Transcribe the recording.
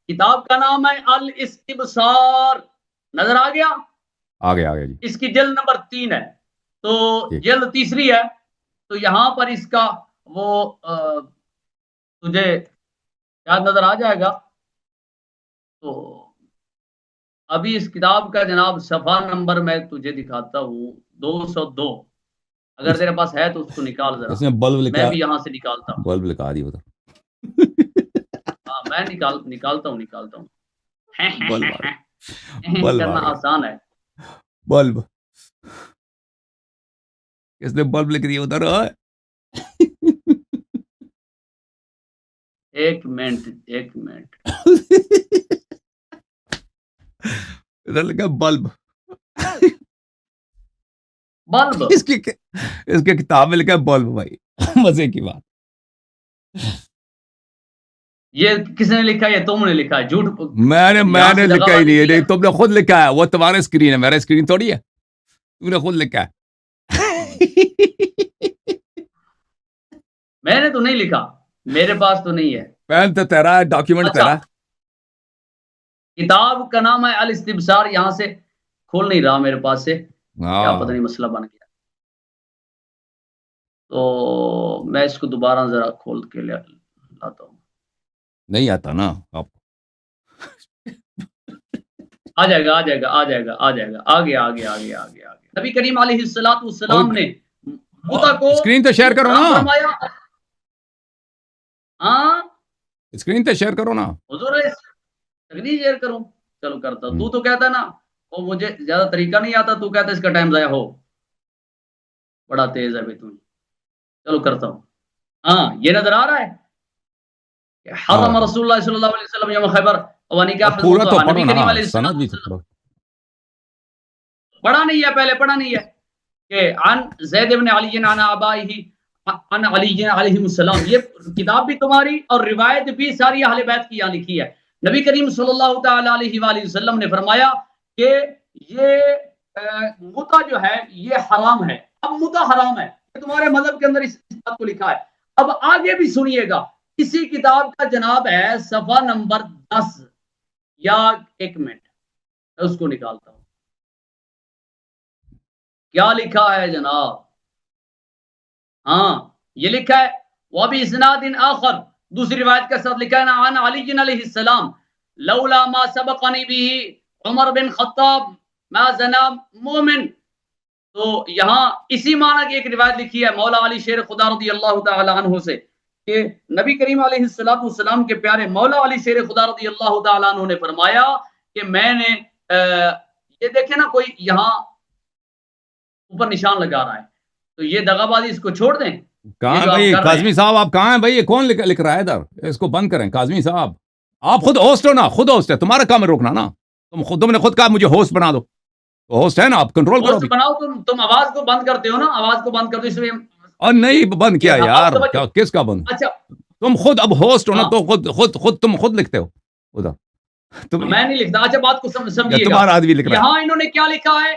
किताब का नाम है अल इस्तिबसार। नजर आ गया? आ गया जी। इसकी जल्द नंबर 3 है, तो ठीक। जल्द तीसरी है। तो यहां पर इसका वो तुझे याद नजर आ जाएगा। तो अभी इस किताब का जनाब सफा नंबर मैं तुझे दिखाता हूँ, 202। अगर तेरे पास है तो उसको निकाल जरा, इसमें बल्ब मैं लिखा, भी यहां से निकालता हूँ। बल्ब लिखा दी उधर। हाँ, मैं निकालता हूँ। बल्ब आ गया, बल्ब आ करना गया, आसान है। बल्ब। इसने बल्ब लिख दिया उधर। एक मिनट, एक मिनट। इधर लिखा बल्ब। बल्ब? इसके किताब में लिखा है बल्ब भाई। मजे की बात। ये किसने लिखा है? ये तुमने लिखा है, झूठ। मैंने लिखा ही नहीं है, तुमने खुद लिखा है। वो तुम्हारा स्क्रीन है, मेरा स्क्रीन थोड़ी है। तुमने खुद लिखा है। मैंने तो नहीं लिखा, मेरे पास तो नहीं है। पेन तो तेरा है, डॉक्यूमेंट अच्छा, तेरा। किताब का नाम है अल इस्तिबसार। यहां से खोल नहीं रहा मेरे पास से, क्या पता नहीं मसला बन गया। तो मैं इसको दोबारा जरा खोल के लाता हूँ। नहीं आता ना आप। आ जाएगा, आ जाएगा, आ जाएगा, आ जाएगा। आ गया, आ गया, आ गया, आ गया, आ गया। नबी करीम अलैहिस्सलातु वस्सलाम ने मूसा को स्क्रीन तो शेयर करो हराम ना। फरमाया। हाँ, स्क्रीन तो शेयर करो ना। हुजूर तकनीक शेयर करूं? चलो करता। तू हम्म। तो कहता ना, वो मुझे ज्यादा तरीका नहीं आता, तू कहता इसका टाइम जाया हो। बड़ा तेज है भाई तू। चलो करता हूँ। हाँ, ये नजर आ रहा है। हरम हाँ, रसूलुल्लाह सल्लल्लाहु अलैहि वसल्लम यौम खैबर व निकाह अब पूरा तो मुतअ। पढ़ो नबी ना, करीम सनद भी तो अलैहिस्सलाम पढ़ो। पढ़ा नहीं है, पहले पढ़ा नहीं है कि अन ज़ैद इब्न अली अन अबाइही अन अली अलैहिस्सलाम। ये किताब भी तुम्हारी और रिवायत भी सारी अहले बैत की यहाँ लिखी है। नबी करीम सल्लल्लाहु तआला अलैहि वसल्लम ने फरमाया कि ये मुता जो है ये हराम है। अब मुता हराम है, ये तुम्हारे मजहब के अंदर इस बात को लिखा है। अब आगे भी सुनिएगा, इसी किताब का जनाब है सफा नंबर 10, या एक मिनट मैं उसको निकालता हूं। क्या लिखा है जनाब? हाँ, ये लिखा है वबी इस्नादिन आखर, दूसरी रिवायत के साथ लिखा है ना अन अली अलैहिस्सलाम लौला मा सबक़नी बिही उमर बिन खत्ताब मा जना मोमिन। तो यहाँ इसी माना की एक रिवायत लिखी है मौला अली शेर खुदा रज़ी अल्लाह तआला अन्हु से कि नबी करीम अलैहिस्सलातु वस्सलाम के प्यारे मौला अली शेर खुदा रज़ी अल्लाह तआला अन्हु ने फरमाया कि मैंने ये देखे ना, कोई यहाँ ऊपर निशान लगा रहा है, तो ये दगाबाजी इसको छोड़ दें। कहाँ ये है जो आप भाई कर रहे काजमी हैं, साहब? आप कहाँ हैं भाई? ये कौन लिख रहा है इधर? इसको बंद करें काजमी साहब। आप खुद होस्ट हो ना, खुद होस्ट है, तुम्हारा काम है रोकना ना। तुमने खुद कहा मुझे होस्ट बना दो, तो होस्ट है ना, आप कंट्रोल करो होस्ट भी। बनाओ। तुम आवाज को बंद करते हो ना, आवाज को बंद कर दो इसलिए। और नहीं बंद किया यार, अब क्या किसका बंद? अच्छा, तुम खुद अब होस्ट हो ना, हाँ, तो तुम खुद लिखते हो उधर। तुम मैं नहीं लिखता। अच्छा, बात को या समझिएगा। तुम्हारा आदमी लिख रहा है। यहाँ इन्होंने क्या लिखा है?